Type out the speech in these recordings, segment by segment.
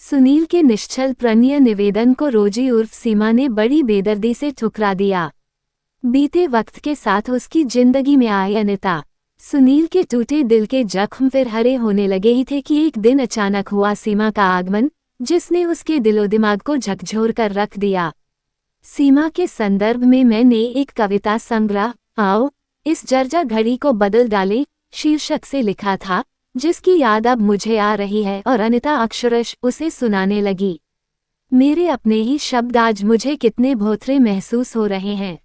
सुनील के निश्चल प्रणीय निवेदन को रोजी उर्फ सीमा ने बड़ी बेदर्दी से ठुकरा दिया। बीते वक्त के साथ उसकी जिंदगी में आई अनिता। सुनील के टूटे दिल के जख्म फिर हरे होने लगे ही थे कि एक दिन अचानक हुआ सीमा का आगमन, जिसने उसके दिलो दिमाग को झकझोर कर रख दिया। सीमा के संदर्भ में मैंने एक कविता संग्रह आओ इस जर्जर घड़ी को बदल डाले शीर्षक से लिखा था, जिसकी याद अब मुझे आ रही है और अनिता अक्षरश उसे सुनाने लगी। मेरे अपने ही शब्द आज मुझे कितने भोथरे महसूस हो रहे हैं।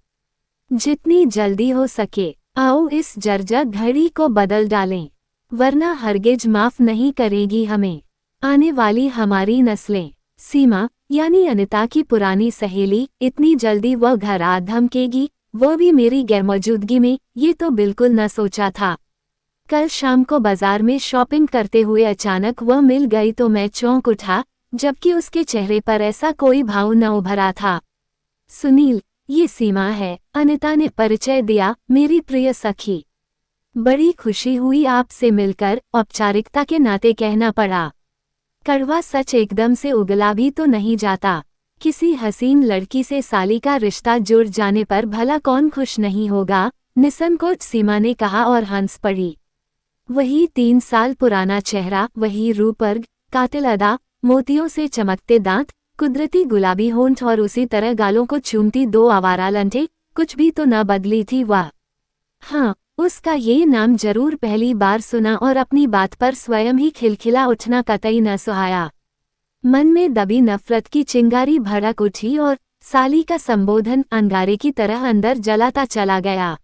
जितनी जल्दी हो सके आओ इस जर्जर घड़ी को बदल डालें, वरना हरगिज माफ नहीं करेगी हमें आने वाली हमारी नस्लें। सीमा यानी अनिता की पुरानी सहेली इतनी जल्दी वह घर आ धमकेगी, वो भी मेरी गैरमौजूदगी में, ये तो बिल्कुल न सोचा था। कल शाम को बाजार में शॉपिंग करते हुए अचानक वह मिल गई तो मैं चौंक उठा, जबकि उसके चेहरे पर ऐसा कोई भाव न उभरा था। सुनील, ये सीमा है, अनिता ने परिचय दिया, मेरी प्रिय सखी। बड़ी खुशी हुई आपसे मिलकर, औपचारिकता के नाते कहना पड़ा। कड़वा सच एकदम से उगला भी तो नहीं जाता। किसी हसीन लड़की से साली का रिश्ता जुड़ जाने पर भला कौन खुश नहीं होगा, निसंकोच सीमा ने कहा और हंस पड़ी। वही 3 साल पुराना चेहरा, वही रूपवर्ग, कातिल अदा, मोतियों से चमकते दांत, कुदरती गुलाबी होंठ और उसी तरह गालों को चूमती 2 आवारा लंठे, कुछ भी तो न बदली थी वह। हाँ, उसका ये नाम जरूर पहली बार सुना और अपनी बात पर स्वयं ही खिलखिला उठना कतई न सुहाया। मन में दबी नफरत की चिंगारी भड़क उठी और साली का संबोधन अंगारे की तरह अंदर जलाता चला गया।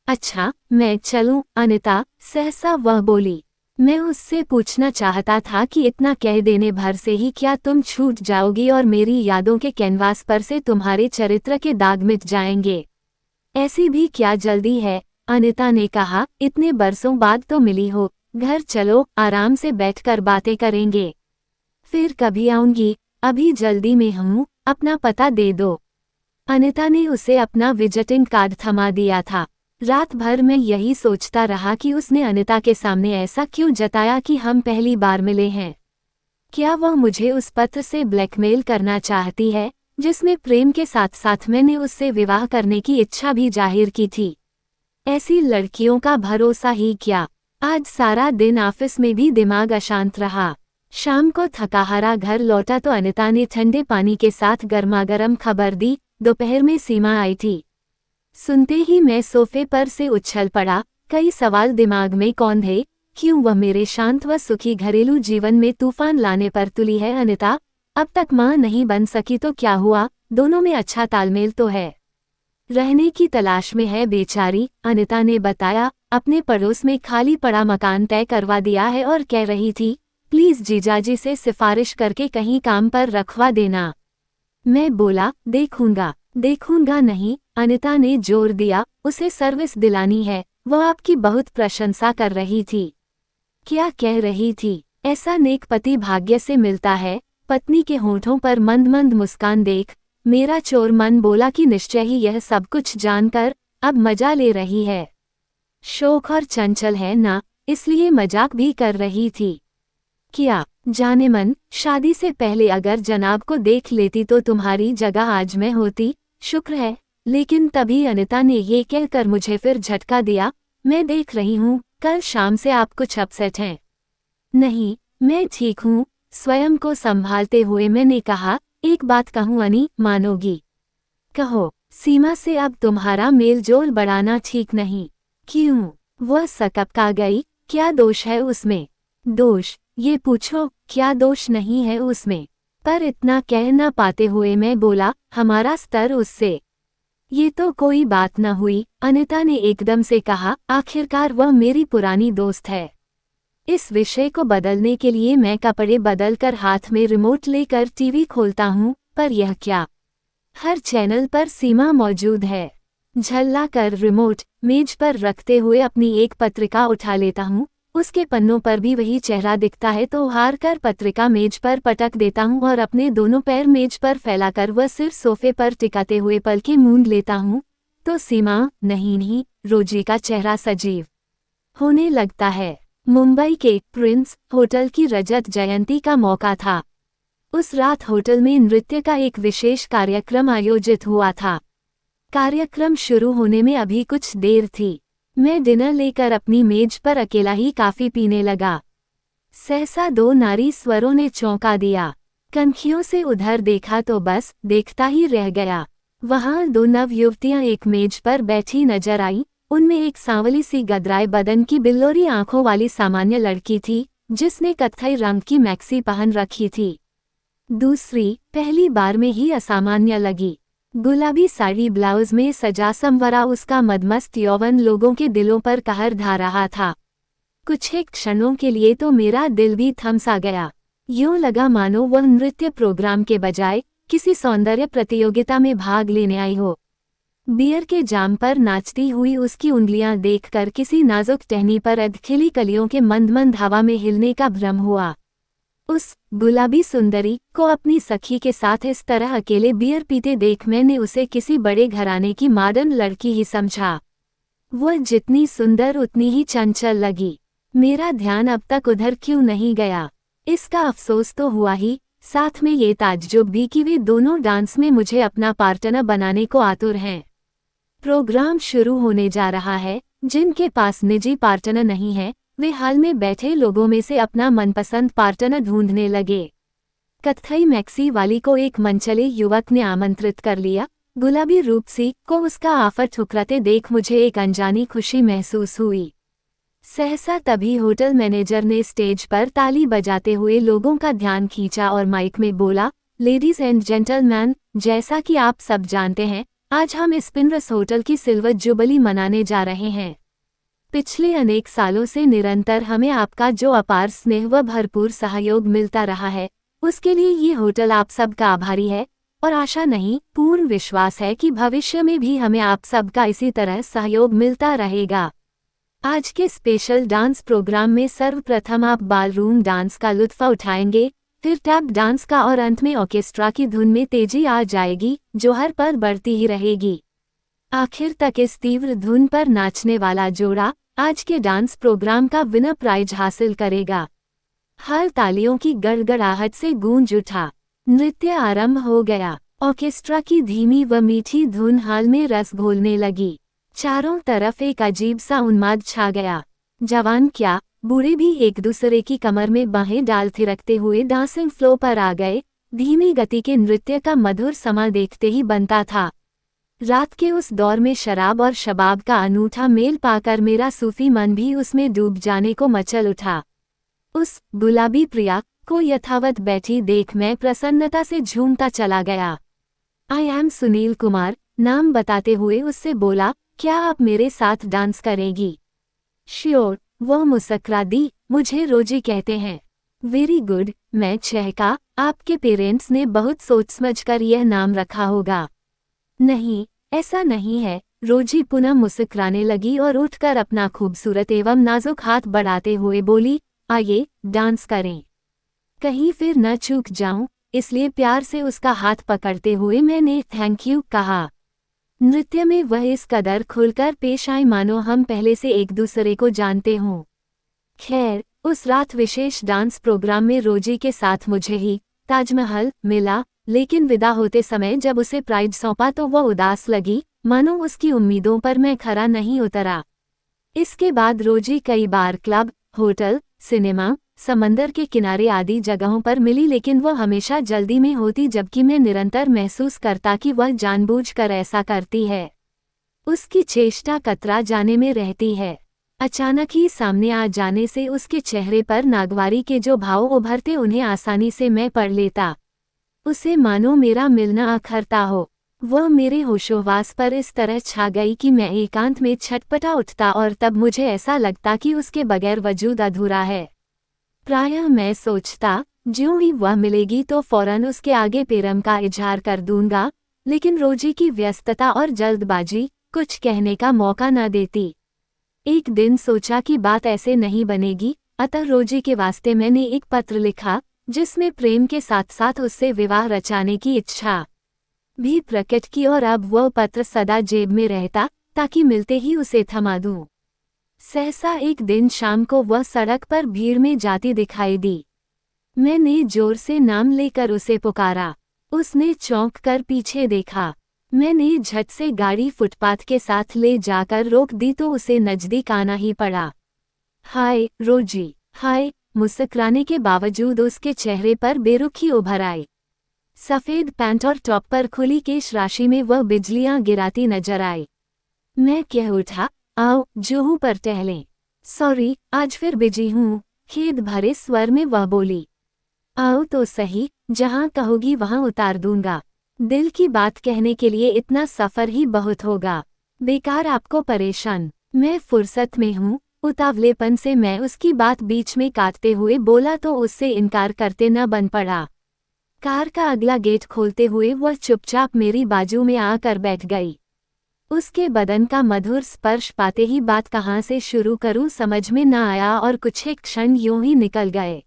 अच्छा, मैं चलूं, अनिता, सहसा वह बोली। मैं उससे पूछना चाहता था कि इतना कह देने भर से ही क्या तुम छूट जाओगी और मेरी यादों के कैनवास पर से तुम्हारे चरित्र के दाग मिट जाएंगे। ऐसी भी क्या जल्दी है, अनिता ने कहा, इतने बरसों बाद तो मिली हो, घर चलो, आराम से बैठकर बातें करेंगे। फिर कभी आऊंगी, अभी जल्दी में हूँ, अपना पता दे दो। अनिता ने उसे अपना विजिटिंग कार्ड थमा दिया था। रात भर मैं यही सोचता रहा कि उसने अनिता के सामने ऐसा क्यों जताया कि हम पहली बार मिले हैं। क्या वह मुझे उस पत्र से ब्लैकमेल करना चाहती है, जिसमें प्रेम के साथ साथ मैंने उससे विवाह करने की इच्छा भी जाहिर की थी। ऐसी लड़कियों का भरोसा ही क्या। आज सारा दिन ऑफिस में भी दिमाग अशांत रहा। शाम को थकाहारा घर लौटा तो अनिता ने ठंडे पानी के साथ गर्मागर्म खबर दी, दोपहर में सीमा आई थी। सुनते ही मैं सोफे पर से उछल पड़ा, कई सवाल दिमाग में कौंधे, क्यों वह मेरे शांत व सुखी घरेलू जीवन में तूफान लाने पर तुली है अनिता? अब तक मां नहीं बन सकी तो क्या हुआ, दोनों में अच्छा तालमेल तो है। रहने की तलाश में है बेचारी, अनिता ने बताया, अपने पड़ोस में खाली पड़ा मकान तय करवा दिया है और कह रही थी, प्लीज जीजाजी से सिफारिश करके कहीं काम पर रखवा देना। मैं बोला, देखूंगा नहीं, अनिता ने जोर दिया, उसे सर्विस दिलानी है, वह आपकी बहुत प्रशंसा कर रही थी। क्या कह रही थी? ऐसा नेक पति भाग्य से मिलता है। पत्नी के होंठों पर मंद मंद मुस्कान देख मेरा चोर मन बोला कि निश्चय ही यह सब कुछ जानकर अब मजा ले रही है। शौक और चंचल है ना, इसलिए मजाक भी कर रही थी। क्या जाने मन, शादी से पहले अगर जनाब को देख लेती तो तुम्हारी जगह आज मैं होती, शुक्र है। लेकिन तभी अनिता ने ये कहकर मुझे फिर झटका दिया, मैं देख रही हूँ, कल शाम से आप कुछ अपसेट हैं। नहीं, मैं ठीक हूँ, स्वयं को संभालते हुए मैंने कहा, एक बात कहूँ अनी, मानोगी? कहो। सीमा से अब तुम्हारा मेलजोल बढ़ाना ठीक नहीं। क्यों? वह सकपका गई, क्या दोष है उसमें? दोष? ये पूछो, क्या दोष नहीं है उसमें? पर इतना कह न पाते हुए मैं बोला, हमारा स्तर उससे। ये तो कोई बात न हुई, अनिता ने एकदम से कहा, आखिरकार वह मेरी पुरानी दोस्त है। इस विषय को बदलने के लिए मैं कपड़े बदलकर हाथ में रिमोट लेकर टीवी खोलता हूँ, पर यह क्या? हर चैनल पर सीमा मौजूद है। झल्ला कर रिमोट मेज पर रखते हुए अपनी एक पत्रिका उठा लेता हूँ, उसके पन्नों पर भी वही चेहरा दिखता है तो हार कर पत्रिका मेज पर पटक देता हूँ और अपने दोनों पैर मेज पर फैलाकर वह सिर सोफे पर टिकाते हुए पलकें मूंद लेता हूँ, तो सीमा नहीं, रोजी का चेहरा सजीव होने लगता है। मुंबई के प्रिंस होटल की रजत जयंती का मौका था। उस रात होटल में नृत्य का एक विशेष कार्यक्रम आयोजित हुआ था। कार्यक्रम शुरू होने में अभी कुछ देर थी। मैं डिनर लेकर अपनी मेज पर अकेला ही काफी पीने लगा। सहसा दो नारी स्वरों ने चौंका दिया। कनखियों से उधर देखा तो बस देखता ही रह गया। वहां दो नव युवतियां एक मेज पर बैठी नजर आई। उनमें एक सांवली सी गदराए बदन की बिल्लोरी आंखों वाली सामान्य लड़की थी, जिसने कत्थई रंग की मैक्सी पहन रखी थी। दूसरी पहली बार में ही असामान्य लगी। गुलाबी साड़ी ब्लाउज में सजा संवरा उसका मदमस्त यौवन लोगों के दिलों पर कहर ढा रहा था। कुछ एक क्षणों के लिए तो मेरा दिल भी थम सा गया। यूं लगा मानो वह नृत्य प्रोग्राम के बजाय किसी सौंदर्य प्रतियोगिता में भाग लेने आई हो। बियर के जाम पर नाचती हुई उसकी उंगलियां देखकर किसी नाजुक टहनी पर अधखिली कलियों के मंद मंद हवा में हिलने का भ्रम हुआ। उस गुलाबी सुंदरी को अपनी सखी के साथ इस तरह अकेले बियर पीते देख मैंने उसे किसी बड़े घराने की मॉडर्न लड़की ही समझा। वह जितनी सुंदर उतनी ही चंचल लगी। मेरा ध्यान अब तक उधर क्यों नहीं गया, इसका अफसोस तो हुआ ही, साथ में ये ताज्जुब भी कि वे दोनों डांस में मुझे अपना पार्टनर बनाने को आतुर हैं। प्रोग्राम शुरू होने जा रहा है। जिनके पास निजी पार्टनर नहीं है, वे हाल में बैठे लोगों में से अपना मनपसंद पार्टनर ढूंढने लगे। कत्थई मैक्सी वाली को एक मनचले युवक ने आमंत्रित कर लिया। गुलाबी रूपसी को उसका ऑफर ठुकराते देख मुझे एक अनजानी खुशी महसूस हुई। सहसा तभी होटल मैनेजर ने स्टेज पर ताली बजाते हुए लोगों का ध्यान खींचा और माइक में बोला, लेडीज एंड जेंटलमैन, जैसा कि आप सब जानते हैं, आज हम स्पिनरस होटल की सिल्वर जुबली मनाने जा रहे हैं। पिछले अनेक सालों से निरंतर हमें आपका जो अपार स्नेह व भरपूर सहयोग मिलता रहा है, उसके लिए ये होटल आप सबका आभारी है और आशा नहीं, पूर्ण विश्वास है कि भविष्य में भी हमें आप सबका इसी तरह सहयोग मिलता रहेगा। आज के स्पेशल डांस प्रोग्राम में सर्वप्रथम आप बालरूम डांस का लुत्फ उठाएंगे, फिर टैप डांस का और अंत में ऑर्केस्ट्रा की धुन में तेजी आ जाएगी, जो हर पल बढ़ती ही रहेगी। आखिर तक इस तीव्र धुन पर नाचने वाला जोड़ा आज के डांस प्रोग्राम का विनर प्राइज हासिल करेगा। हर तालियों की गड़गड़ाहट से गूंज उठा। नृत्य आरंभ हो गया। ऑर्केस्ट्रा की धीमी व मीठी धुन हाल में रस घोलने लगी। चारों तरफ एक अजीब सा उन्माद छा गया। जवान क्या, बूढ़े भी एक दूसरे की कमर में बाहें डाल थिरकते हुए डांसिंग फ्लो पर आ गए। धीमी गति के नृत्य का मधुर समा देखते ही बनता था। रात के उस दौर में शराब और शबाब का अनूठा मेल पाकर मेरा सूफी मन भी उसमें डूब जाने को मचल उठा। उस गुलाबी प्रिया को यथावत बैठी देख मैं प्रसन्नता से झूमता चला गया। आई एम सुनील कुमार, नाम बताते हुए उससे बोला, क्या आप मेरे साथ डांस करेगी? श्योर, वो मुस्कुरा दी। मुझे रोजी कहते हैं। वेरी गुड, मैं चहका। आपके पेरेंट्स ने बहुत सोच समझकर यह नाम रखा होगा। नहीं, ऐसा नहीं है। रोजी पुनः मुस्कुराने लगी और उठकर अपना खूबसूरत एवं नाजुक हाथ बढ़ाते हुए बोली, आइए डांस करें। कहीं फिर न चूक जाऊं, इसलिए प्यार से उसका हाथ पकड़ते हुए मैंने थैंक यू कहा। नृत्य में वह इस कदर खुलकर पेश आई मानो हम पहले से एक दूसरे को जानते हों। खैर, उस रात विशेष डांस प्रोग्राम में रोजी के साथ मुझे ही ताजमहल मिला, लेकिन विदा होते समय जब उसे प्राइज सौंपा तो वह उदास लगी, मानो उसकी उम्मीदों पर मैं खरा नहीं उतरा। इसके बाद रोजी कई बार क्लब, होटल, सिनेमा, समंदर के किनारे आदि जगहों पर मिली, लेकिन वह हमेशा जल्दी में होती, जबकि मैं निरंतर महसूस करता कि वह जानबूझकर ऐसा करती है। उसकी चेष्टा कतरा जाने में रहती है। अचानक ही सामने आ जाने से उसके चेहरे पर नागवारी के जो भाव उभरते उन्हें आसानी से मैं पढ़ लेता। उसे मानो मेरा मिलना अखरता हो। वह मेरे होशोहवास पर इस तरह छा गई कि मैं एकांत में छटपटा उठता और तब मुझे ऐसा लगता कि उसके बगैर वजूद अधूरा है। प्रायः मैं सोचता, ज्यों ही वह मिलेगी तो फौरन उसके आगे प्रेम का इजहार कर दूंगा, लेकिन रोजी की व्यस्तता और जल्दबाजी कुछ कहने का मौका न देती। एक दिन सोचा कि बात ऐसे नहीं बनेगी, अतः रोजी के वास्ते मैंने एक पत्र लिखा, जिसमें प्रेम के साथ साथ उससे विवाह रचाने की इच्छा भी प्रकट की, और अब वह पत्र सदा जेब में रहता, ताकि मिलते ही उसे थमा दूं। सहसा एक दिन शाम को वह सड़क पर भीड़ में जाती दिखाई दी। मैंने जोर से नाम लेकर उसे पुकारा। उसने चौंक कर पीछे देखा। मैंने झट से गाड़ी फुटपाथ के साथ ले जाकर रोक दी तो उसे नजदीक आना ही पड़ा। हाय रोजी, हाय। मुस्कुराने के बावजूद उसके चेहरे पर बेरुखी उभर आई। सफेद पैंट और टॉप पर खुली केश राशि में वह बिजलियां गिराती नजर आई। मैं कह उठा, आओ जुहू पर टहलें। सॉरी, आज फिर बिजी हूँ, खेद भरे स्वर में वह बोली। आओ तो सही, जहाँ कहोगी वहाँ उतार दूंगा। दिल की बात कहने के लिए इतना सफर ही बहुत होगा। बेकार आपको परेशान। मैं फुर्सत में हूँ। उतावलेपन से मैं उसकी बात बीच में काटते हुए बोला तो उससे इनकार करते न बन पड़ा। कार का अगला गेट खोलते हुए वह चुपचाप मेरी बाजू में आकर बैठ गई। उसके बदन का मधुर स्पर्श पाते ही बात कहाँ से शुरू करूं समझ में न आया और कुछ एक क्षण यूं ही निकल गए।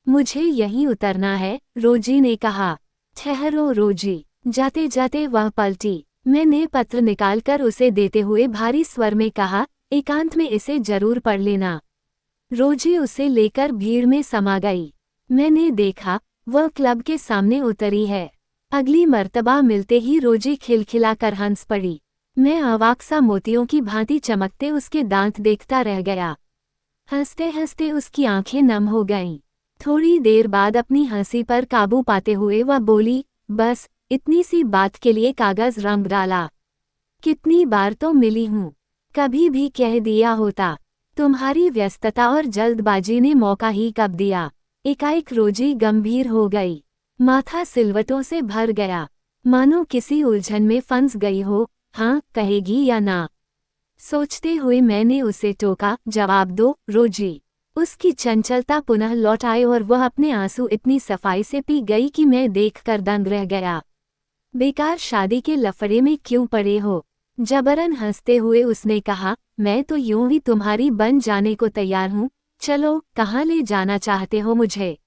मुझे यहीं उतरना है, रोजी ने कहा। ठहरो रोजी। जाते जाते वह पलटी। मैंने पत्र निकालकर उसे देते हुए भारी स्वर में कहा, एकांत में इसे जरूर पढ़ लेना। रोजी उसे लेकर भीड़ में समा गई। मैंने देखा, वह क्लब के सामने उतरी है। अगली मर्तबा मिलते ही रोजी खिलखिलाकर हंस पड़ी। मैं अवाक सा मोतियों की भांति चमकते उसके दांत देखता रह गया। हंसते हंसते उसकी आंखें नम हो गईं। थोड़ी देर बाद अपनी हंसी पर काबू पाते हुए वह बोली, बस इतनी सी बात के लिए कागज रंग डाला। कितनी बार तो मिली हूँ, कभी भी कह दिया होता। तुम्हारी व्यस्तता और जल्दबाजी ने मौका ही कब दिया। एकाएक रोजी गंभीर हो गई। माथा सिलवटों से भर गया, मानो किसी उलझन में फंस गई हो। हाँ कहेगी या ना, सोचते हुए मैंने उसे टोका, जवाब दो रोजी। उसकी चंचलता पुनः लौट आई और वह अपने आंसू इतनी सफाई से पी गई कि मैं देखकर दंग रह गया। बेकार शादी के लफड़े में क्यों पड़े हो? जबरन हंसते हुए उसने कहा, मैं तो यूं ही तुम्हारी बन जाने को तैयार हूँ। चलो, कहाँ ले जाना चाहते हो मुझे?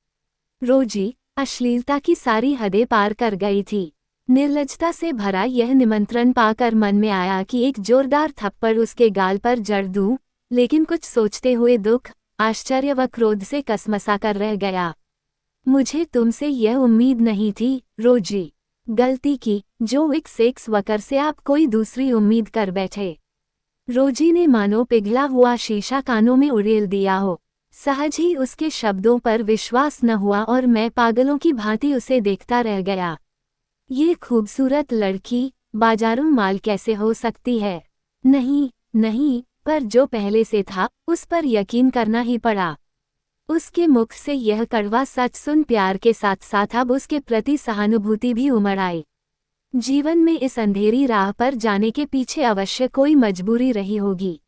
रोजी अश्लीलता की सारी हदें पार कर गई थी। निर्लज्जता से भरा यह निमंत्रण पाकर मन में आया कि एक जोरदार थप्पड़ उसके गाल पर जड़ दूं, लेकिन कुछ सोचते हुए दुख, आश्चर्य व क्रोध से कसमसाकर रह गया। मुझे तुमसे यह उम्मीद नहीं थी, रोजी। गलती की, जो एक सेक्स वर्कर से आप कोई दूसरी उम्मीद कर बैठे। रोजी ने मानो पिघला हुआ शीशा कानों में उड़ेल दिया हो। सहज ही उसके शब्दों पर विश्वास न हुआ और मैं पागलों की भांति उसे देखता रह गया। ये खूबसूरत लड़की बाजारू माल कैसे हो सकती है? नहीं, नहीं, पर जो पहले से था उस पर यकीन करना ही पड़ा। उसके मुख से यह कड़वा सच सुन प्यार के साथ साथ अब उसके प्रति सहानुभूति भी उमड़ आई। जीवन में इस अंधेरी राह पर जाने के पीछे अवश्य कोई मजबूरी रही होगी।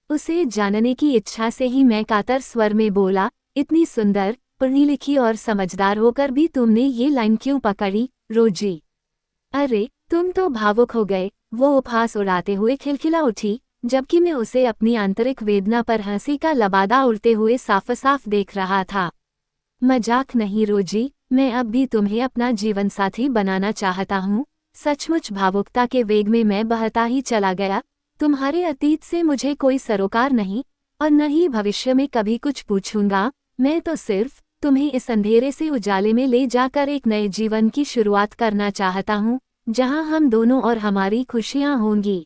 उसे जानने की इच्छा से ही मैं कातर स्वर में बोला, इतनी सुंदर, पढ़ी लिखी और समझदार होकर भी तुमने ये लाइन क्यों पकड़ी, रोजी? अरे, तुम तो भावुक हो गए, वो उपहास उड़ाते हुए खिलखिला उठी, जबकि मैं उसे अपनी आंतरिक वेदना पर हंसी का लबादा उड़ते हुए साफ साफ देख रहा था। मजाक नहीं रोजी, मैं अब भी तुम्हें अपना जीवन साथी बनाना चाहता हूँ। सचमुच भावुकता के वेग में मैं बहता ही चला गया। तुम्हारे अतीत से मुझे कोई सरोकार नहीं और न ही भविष्य में कभी कुछ पूछूंगा। मैं तो सिर्फ तुम्हें इस अंधेरे से उजाले में ले जाकर एक नए जीवन की शुरुआत करना चाहता हूँ, जहाँ हम दोनों और हमारी खुशियाँ होंगी।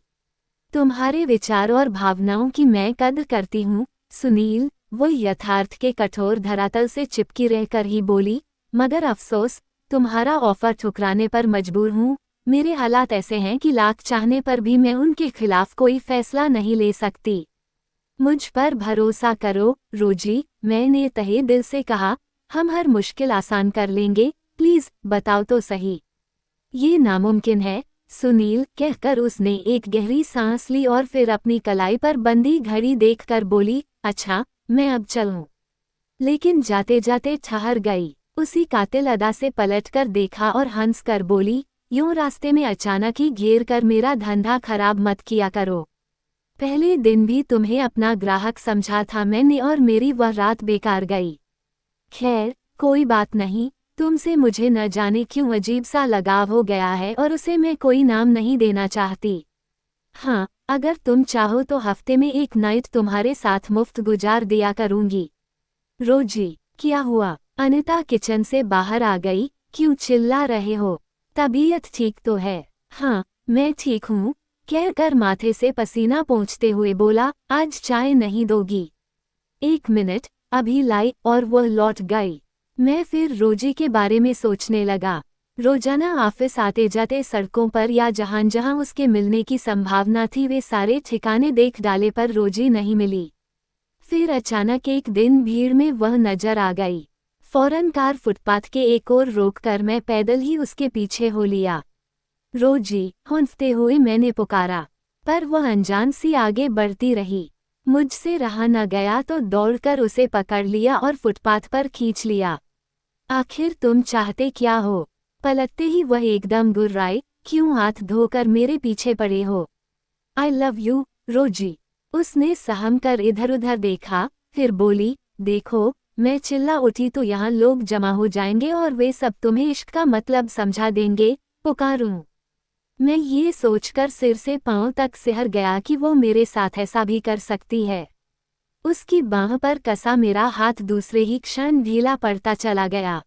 तुम्हारे विचार और भावनाओं की मैं कद्र करती हूँ, सुनील। वो यथार्थ के कठोर धरातल से चिपकी रहकर ही बोली, मगर अफसोस, तुम्हारा ऑफर ठुकराने पर मजबूर हूँ। मेरे हालात ऐसे हैं कि लाख चाहने पर भी मैं उनके खिलाफ कोई फैसला नहीं ले सकती। मुझ पर भरोसा करो, रोजी, मैंने तहे दिल से कहा। हम हर मुश्किल आसान कर लेंगे, प्लीज बताओ तो सही। ये नामुमकिन है, सुनील, कहकर उसने एक गहरी सांस ली और फिर अपनी कलाई पर बंधी घड़ी देखकर बोली, अच्छा, मैं अब चलूं? लेकिन जाते जाते ठहर गई। उसी कातिल अदा से पलटकर देखा और हंसकर बोली, यूं रास्ते में अचानक ही घेर कर मेरा धंधा खराब मत किया करो। पहले दिन भी तुम्हें अपना ग्राहक समझा था मैंने और मेरी वह रात बेकार गई। खैर, कोई बात नहीं। तुमसे मुझे न जाने क्यों अजीब सा लगाव हो गया है और उसे मैं कोई नाम नहीं देना चाहती। हाँ, अगर तुम चाहो तो हफ्ते में एक नाइट तुम्हारे साथ मुफ्त गुजार दिया करूंगी। रोजी, क्या हुआ? अनिता किचन से बाहर आ गई। क्यों चिल्ला रहे हो? तबीयत ठीक तो है? हाँ, मैं ठीक हूँ, कहकर माथे से पसीना पोंछते हुए बोला। आज चाय नहीं दोगी? 1 मिनट, अभी लाई, और वह लौट गई। मैं फिर रोजी के बारे में सोचने लगा। रोजाना ऑफिस आते जाते सड़कों पर या जहां जहां उसके मिलने की संभावना थी वे सारे ठिकाने देख डाले पर रोजी नहीं मिली। फिर अचानक एक दिन भीड़ में वह नजर आ गई। फौरन कार फुटपाथ के एक ओर रोककर मैं पैदल ही उसके पीछे हो लिया। रोजी, हौंफते हुए मैंने पुकारा, पर वह अनजान सी आगे बढ़ती रही। मुझसे रहा न गया तो दौड़कर उसे पकड़ लिया और फुटपाथ पर खींच लिया। आखिर तुम चाहते क्या हो? पलटते ही वह एकदम गुर्राई। क्यों हाथ धोकर मेरे पीछे पड़े हो? आई लव यू, रोजी। उसने सहम कर इधर उधर देखा, फिर बोली, देखो, मैं चिल्ला उठी तो यहाँ लोग जमा हो जाएंगे और वे सब तुम्हें इश्क का मतलब समझा देंगे। पुकारूं? मैं ये सोचकर सिर से पांव तक सिहर गया कि वो मेरे साथ ऐसा भी कर सकती है। उसकी बांह पर कसा मेरा हाथ दूसरे ही क्षण ढीला पड़ता चला गया।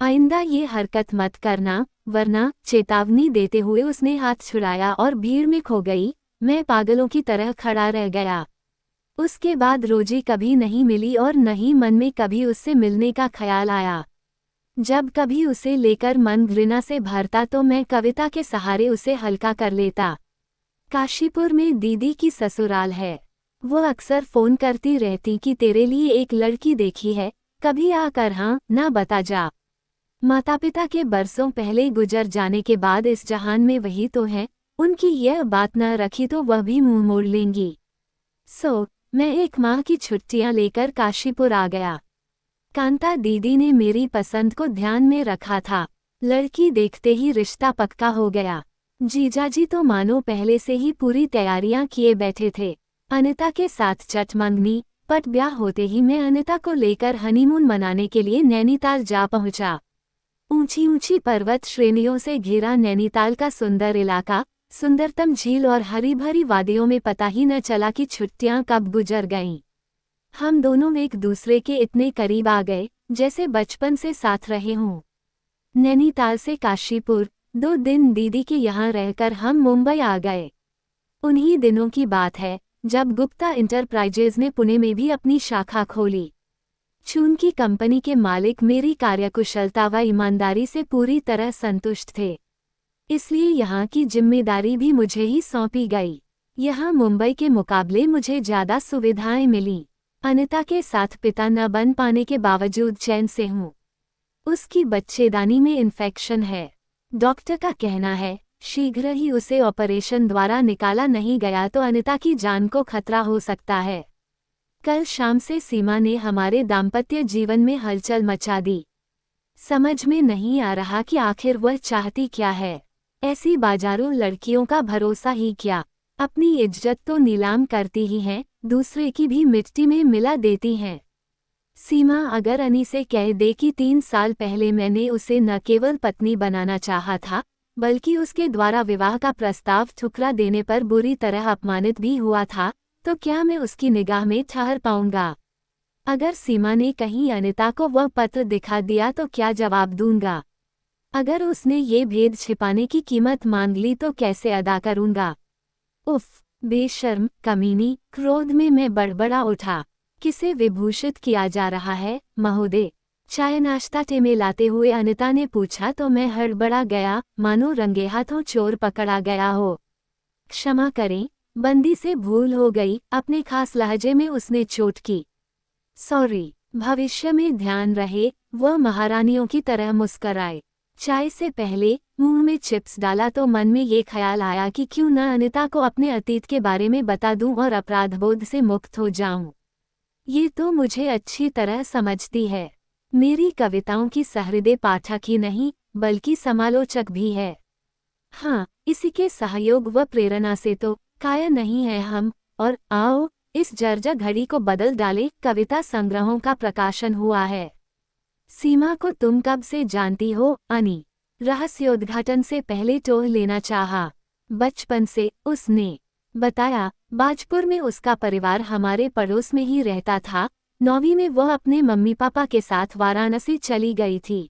आइंदा ये हरकत मत करना, वरना, चेतावनी देते हुए उसने हाथ छुड़ाया और भीड़ में खो गई। मैं पागलों की तरह खड़ा रह गया। उसके बाद रोजी कभी नहीं मिली और न ही मन में कभी उससे मिलने का ख्याल आया। जब कभी उसे लेकर मन घृणा से भरता तो मैं कविता के सहारे उसे हल्का कर लेता। काशीपुर में दीदी की ससुराल है। वो अक्सर फोन करती रहती कि तेरे लिए एक लड़की देखी है, कभी आकर हाँ ना बता जा। माता पिता के बरसों पहले गुजर जाने के बाद इस जहान में वही तो है, उनकी यह बात न रखी तो वह भी मुंह मोड़ लेंगी। मैं 1 माह की छुट्टियां लेकर काशीपुर आ गया। कांता दीदी ने मेरी पसंद को ध्यान में रखा था। लड़की देखते ही रिश्ता पक्का हो गया। जीजाजी तो मानो पहले से ही पूरी तैयारियां किए बैठे थे। अनिता के साथ चट मंगनी, पट ब्याह होते ही मैं अनिता को लेकर हनीमून मनाने के लिए नैनीताल जा पहुंचा। ऊंची ऊंची पर्वत श्रेणियों से घिरा नैनीताल का सुंदर इलाका, सुंदरतम झील और हरी भरी वादियों में पता ही न चला कि छुट्टियां कब गुजर गईं। हम दोनों एक दूसरे के इतने करीब आ गए, जैसे बचपन से साथ रहे हों। नैनीताल से काशीपुर, 2 दिन दीदी के यहाँ रहकर हम मुंबई आ गए। उन्हीं दिनों की बात है, जब गुप्ता इंटरप्राइजेज ने पुणे में भी अपनी शाखा खोली। चून की कंपनी के मालिक मेरी कार्यकुशलता व ईमानदारी से पूरी तरह संतुष्ट थे, इसलिए यहाँ की जिम्मेदारी भी मुझे ही सौंपी गई। यहाँ मुंबई के मुकाबले मुझे ज़्यादा सुविधाएं मिलीं। अनिता के साथ पिता न बन पाने के बावजूद चैन से हूँ। उसकी बच्चेदानी में इन्फेक्शन है। डॉक्टर का कहना है, शीघ्र ही उसे ऑपरेशन द्वारा निकाला नहीं गया तो अनिता की जान को खतरा हो सकता है। कल शाम से सीमा ने हमारे दाम्पत्य जीवन में हलचल मचा दी। समझ में नहीं आ रहा कि आखिर वह चाहती क्या है। ऐसी बाजारू लड़कियों का भरोसा ही क्या, अपनी इज्जत तो नीलाम करती ही हैं, दूसरे की भी मिट्टी में मिला देती हैं। सीमा अगर अनी से कह दे कि 3 साल पहले मैंने उसे न केवल पत्नी बनाना चाहा था, बल्कि उसके द्वारा विवाह का प्रस्ताव ठुकरा देने पर बुरी तरह अपमानित भी हुआ था, तो क्या मैं उसकी निगाह में ठहर पाऊंगा? अगर सीमा ने कहीं अनिता को वह पत्र दिखा दिया तो क्या जवाब दूंगा? अगर उसने ये भेद छिपाने की कीमत मांग ली तो कैसे अदा करूंगा? उफ, बेशर्म, कमीनी। क्रोध में मैं बड़बड़ा उठा। किसे विभूषित किया जा रहा है, महोदय? चाय नाश्ता टेमे लाते हुए अनिता ने पूछा तो मैं हड़बड़ा गया, मानो रंगे हाथों चोर पकड़ा गया हो। क्षमा करें, बंदी से भूल हो गई, अपने खास लहजे में उसने चोट की। सॉरी, भविष्य में ध्यान रहे, वह महारानियों की तरह मुस्कराए। चाय से पहले मुंह में चिप्स डाला तो मन में ये ख्याल आया कि क्यों न अनिता को अपने अतीत के बारे में बता दूं और अपराधबोध से मुक्त हो जाऊं। ये तो मुझे अच्छी तरह समझती है। मेरी कविताओं की सहृदय पाठक ही नहीं, बल्कि समालोचक भी है। हाँ, इसी के सहयोग व प्रेरणा से तो काया नहीं है हम। और आओ, इस जर्जर घड़ी को बदल डाले। कविता संग्रहों का प्रकाशन हुआ है। सीमा को तुम कब से जानती हो, अनी? रहस्योद्घाटन से पहले टोह लेना चाहा। बचपन से, उसने बताया। बाजपुर में उसका परिवार हमारे पड़ोस में ही रहता था। 9वीं में वह अपने मम्मी पापा के साथ वाराणसी चली गई थी।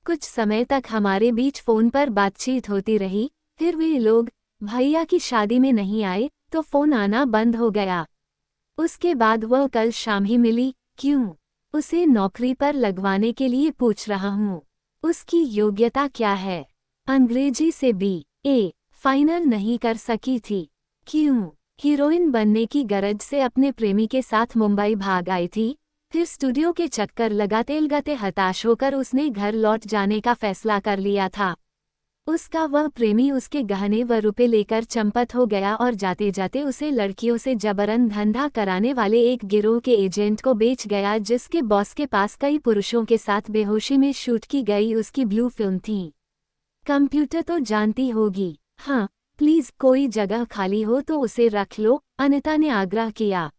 कुछ समय तक हमारे बीच फ़ोन पर बातचीत होती रही, फिर वे लोग भैया की शादी में नहीं आए तो फ़ोन आना बंद हो गया। उसके बाद वह कल शाम ही मिली। क्यों? उसे नौकरी पर लगवाने के लिए पूछ रहा हूँ। उसकी योग्यता क्या है? अंग्रेजी से BA फाइनल नहीं कर सकी थी। क्यों? हीरोइन बनने की गरज से अपने प्रेमी के साथ मुंबई भाग आई थी। फिर स्टूडियो के चक्कर लगाते हताश होकर उसने घर लौट जाने का फैसला कर लिया था। उसका वह प्रेमी उसके गहने व रुपए लेकर चंपत हो गया और जाते जाते उसे लड़कियों से जबरन धंधा कराने वाले एक गिरोह के एजेंट को बेच गया, जिसके बॉस के पास कई पुरुषों के साथ बेहोशी में शूट की गई उसकी ब्लू फिल्म थी। कंप्यूटर तो जानती होगी। हाँ, प्लीज कोई जगह खाली हो तो उसे रख लो, अनिता ने आग्रह किया।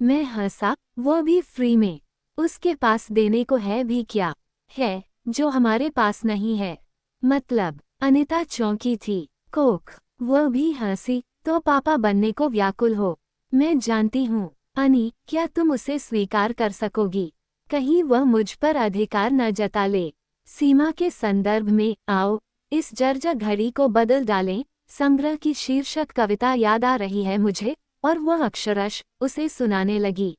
मैं हंसा, वो भी फ्री में। उसके पास देने को है भी क्या है जो हमारे पास नहीं है? मतलब? अनिता चौंकी थी। कोक? वह भी हंसी। तो पापा बनने को व्याकुल हो। मैं जानती हूँ। अनी, क्या तुम उसे स्वीकार कर सकोगी? कहीं वह मुझ पर अधिकार न जता ले। सीमा के संदर्भ में आओ, इस जर्जर घड़ी को बदल डालें। संग्रह की शीर्षक कविता याद आ रही है मुझे, और वह अक्षरश उसे सुनाने लगी।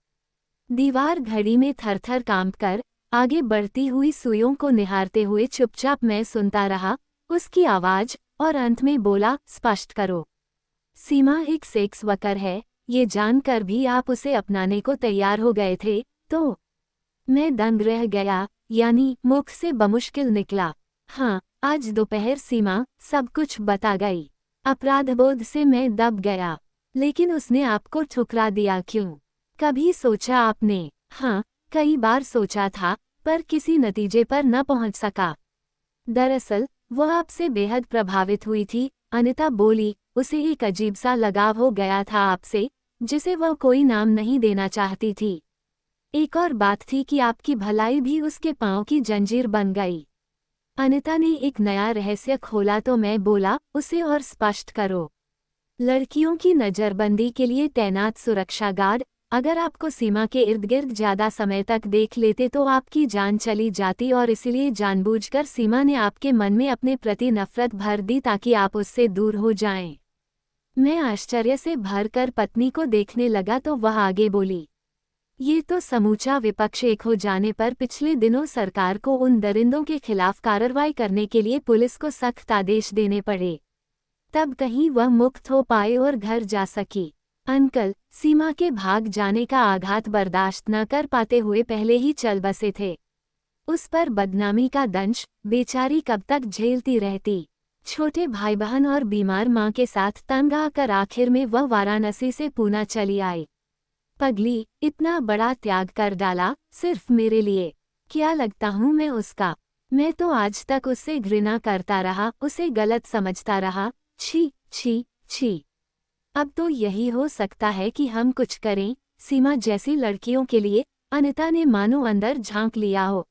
दीवार घड़ी में थरथर कांपकर आगे बढ़ती हुई सुइयों को निहारते हुए चुपचाप मैं सुनता रहा उसकी आवाज, और अंत में बोला, स्पष्ट करो। सीमा एक सेक्स वर्कर है, ये जानकर भी आप उसे अपनाने को तैयार हो गए थे? तो मैं दंग रह गया, यानी मुख से बमुश्किल निकला। हाँ, आज दोपहर सीमा सब कुछ बता गई। अपराधबोध से मैं दब गया। लेकिन उसने आपको ठुकरा दिया क्यों? कभी सोचा आपने? हाँ, कई बार सोचा था, पर किसी नतीजे पर न पहुंच सका। दरअसल वह आपसे बेहद प्रभावित हुई थी, अनिता बोली। उसे एक अजीब सा लगाव हो गया था आपसे, जिसे वह कोई नाम नहीं देना चाहती थी। एक और बात थी कि आपकी भलाई भी उसके पांव की जंजीर बन गई। अनिता ने एक नया रहस्य खोला तो मैं बोला, उसे और स्पष्ट करो। लड़कियों की नजरबंदी के लिए तैनात सुरक्षा गार्ड अगर आपको सीमा के इर्द गिर्द ज्यादा समय तक देख लेते तो आपकी जान चली जाती, और इसलिए जानबूझकर सीमा ने आपके मन में अपने प्रति नफरत भर दी ताकि आप उससे दूर हो जाएं। मैं आश्चर्य से भरकर पत्नी को देखने लगा तो वह आगे बोली, ये तो समूचा विपक्ष एक हो जाने पर पिछले दिनों सरकार को उन दरिंदों के खिलाफ कार्रवाई करने के लिए पुलिस को सख्त आदेश देने पड़े, तब कहीं वह मुक्त हो पाए और घर जा सकी। अंकल सीमा के भाग जाने का आघात बर्दाश्त न कर पाते हुए पहले ही चल बसे थे। उस पर बदनामी का दंश बेचारी कब तक झेलती रहती। छोटे भाई बहन और बीमार मां के साथ तंग आकर आखिर में वह वाराणसी से पूना चली आई। पगली, इतना बड़ा त्याग कर डाला सिर्फ मेरे लिए। क्या लगता हूँ मैं उसका? मैं तो आज तक उससे घृणा करता रहा, उसे गलत समझता रहा। छी छी छी। अब तो यही हो सकता है कि हम कुछ करें सीमा जैसी लड़कियों के लिए। अनिता ने मानो अंदर झांक लिया हो।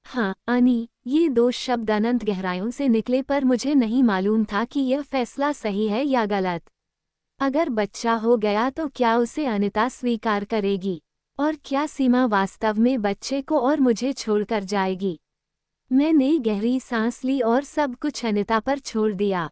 हाँ अनी, ये दो शब्द अनंत गहराइयों से निकले, पर मुझे नहीं मालूम था कि यह फैसला सही है या गलत। अगर बच्चा हो गया तो क्या उसे अनिता स्वीकार करेगी? और क्या सीमा वास्तव में बच्चे को और मुझे छोड़कर जाएगी? मैंने गहरी सांस ली और सब कुछ अनिता पर छोड़ दिया।